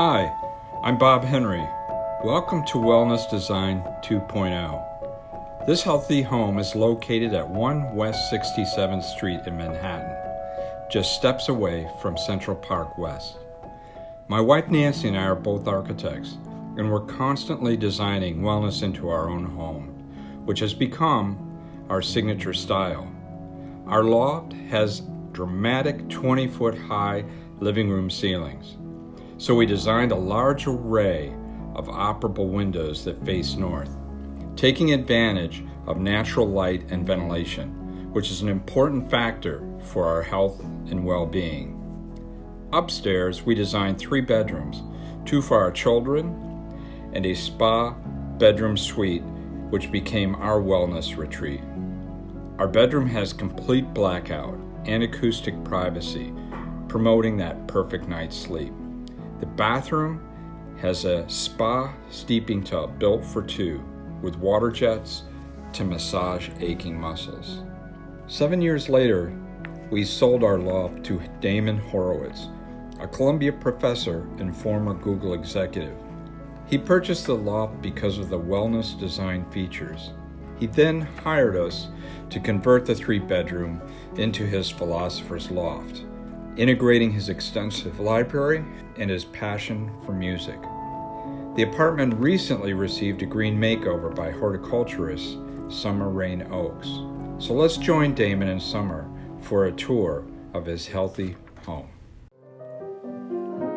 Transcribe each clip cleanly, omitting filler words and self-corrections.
Hi, I'm Bob Henry. Welcome to Wellness Design 2.0. This healthy home is located at 1 West 67th Street in Manhattan, just steps away from Central Park West. My wife Nancy and I are both architects, and we're constantly designing wellness into our own home, which has become our signature style. Our loft has dramatic 20-foot high living room ceilings, so we designed a large array of operable windows that face north, taking advantage of natural light and ventilation, which is an important factor for our health and well-being. Upstairs, we designed 3 bedrooms, 2 for our children, and a spa bedroom suite, which became our wellness retreat. Our bedroom has complete blackout and acoustic privacy, promoting that perfect night's sleep. The bathroom has a spa steeping tub built for 2 with water jets to massage aching muscles. 7 years later, we sold our loft to Damon Horowitz, a Columbia professor and former Google executive. He purchased the loft because of the wellness design features. He then hired us to convert the 3-bedroom into his philosopher's loft, integrating his extensive library and his passion for music. The apartment recently received a green makeover by horticulturist Summer Rain Oaks. So let's join Damon and Summer for a tour of his healthy home.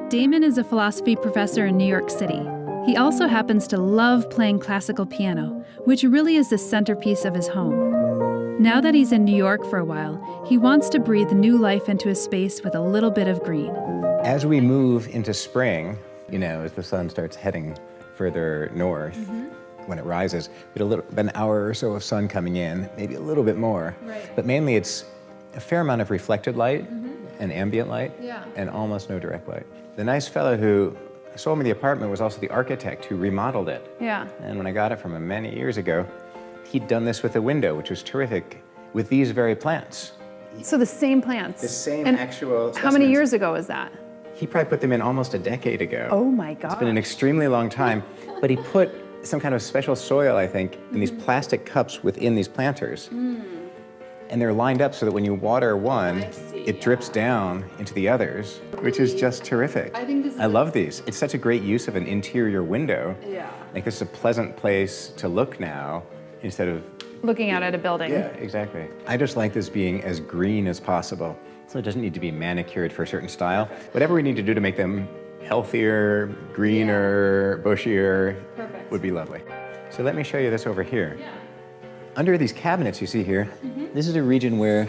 Damon is a philosophy professor in New York City. He also happens to love playing classical piano, which really is the centerpiece of his home. Now that he's in New York for a while, he wants to breathe new life into his space with a little bit of green. As we move into spring, as the sun starts heading further north, when it rises, we get an hour or so of sun coming in, maybe a little bit more. Right. But mainly it's a fair amount of reflected light and ambient light, and almost no direct light. The nice fellow who sold me the apartment was also the architect who remodeled it. Yeah. And when I got it from him many years ago, he'd done this with a window, which was terrific, with these very plants. So the same plants? The same and actual How many specimens. years ago was that? He probably put them in almost a decade ago. Oh my God. It's been an extremely long time, but he put some kind of special soil, I think, in these plastic cups within these planters. And they're lined up so that when you water one, it drips down into the others, which is just terrific. I love these. It's such a great use of an interior window. Yeah. Like, this is a pleasant place to look now instead of Looking out at a building. Yeah, exactly. I just like this being as green as possible. So it doesn't need to be manicured for a certain style. Whatever we need to do to make them healthier, greener, bushier would be lovely. So let me show you this over here. Yeah. Under these cabinets you see here, this is a region where,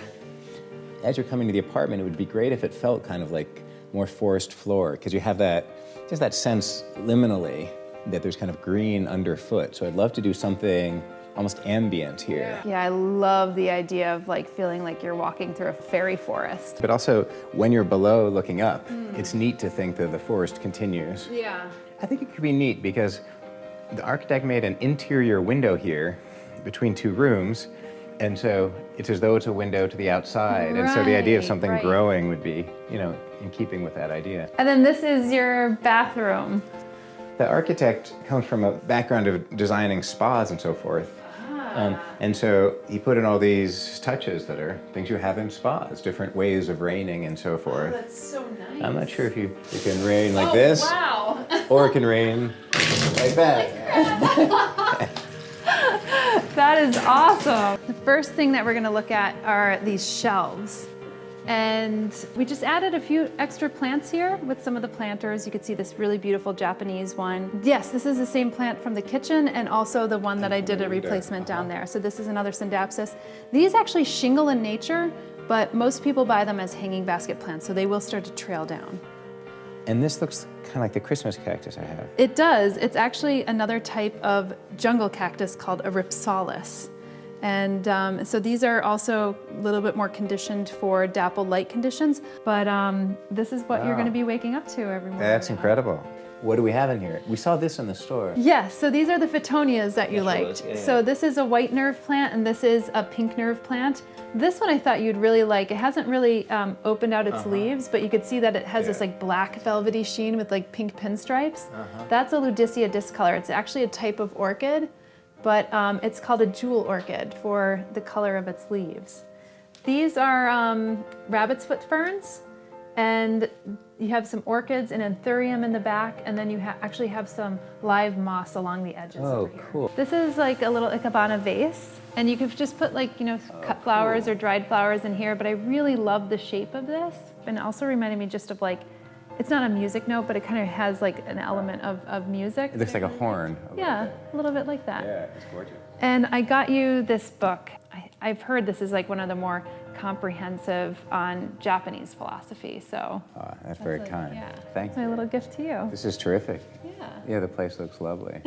as you're coming to the apartment, it would be great if it felt kind of like more forest floor, because you have just that sense liminally that there's kind of green underfoot. So I'd love to do something almost ambient here. Yeah, I love the idea of feeling like you're walking through a fairy forest. But also, when you're below looking up, it's neat to think that the forest continues. Yeah. I think it could be neat because the architect made an interior window here between 2 rooms, and so it's as though it's a window to the outside. And so the idea of something growing would be, in keeping with that idea. And then this is your bathroom. The architect comes from a background of designing spas and so forth. And so he put in all these touches that are things you have in spas, different ways of raining and so forth. Oh, that's so nice. I'm not sure if you can rain like this, Wow. or it can rain like that. That is awesome. The first thing that we're going to look at are these shelves. And we just added a few extra plants here with some of the planters. You can see this really beautiful Japanese one. Yes, this is the same plant from the kitchen and also the one that I did a replacement down there. So this is another Scindapsus. These actually shingle in nature, but most people buy them as hanging basket plants, so they will start to trail down. And this looks kind of like the Christmas cactus I have. It does. It's actually another type of jungle cactus called a Rhipsalis. And so these are also a little bit more conditioned for dappled light conditions, but this is what you're going to be waking up to every morning. That's incredible. What do we have in here? We saw this in the store. Yes, so these are the Phoetonias that you liked. Yeah, yeah. So this is a white nerve plant and this is a pink nerve plant. This one I thought you'd really like. It hasn't really opened out its leaves, but you could see that it has this like black velvety sheen with like pink pinstripes. That's a Ludicea discolor. It's actually a type of orchid, but it's called a jewel orchid for the color of its leaves. These are rabbit's foot ferns, and you have some orchids and anthurium in the back, and then you actually have some live moss along the edges. Oh, over here. cool. This is like a little Ikebana vase, and you could just put like, you know, cut flowers or dried flowers in here, but I really love the shape of this. And it also reminded me just of like, it's not a music note, but it kind of has like an element of music. It looks like a horn. Yeah, a little bit like that. Yeah, it's gorgeous. And I got you this book. I've heard this is like one of the more comprehensive on Japanese philosophy, so. That's very like, kind. yeah. Thank It's my you. little gift to you. This is terrific. Yeah. Yeah, the place looks lovely.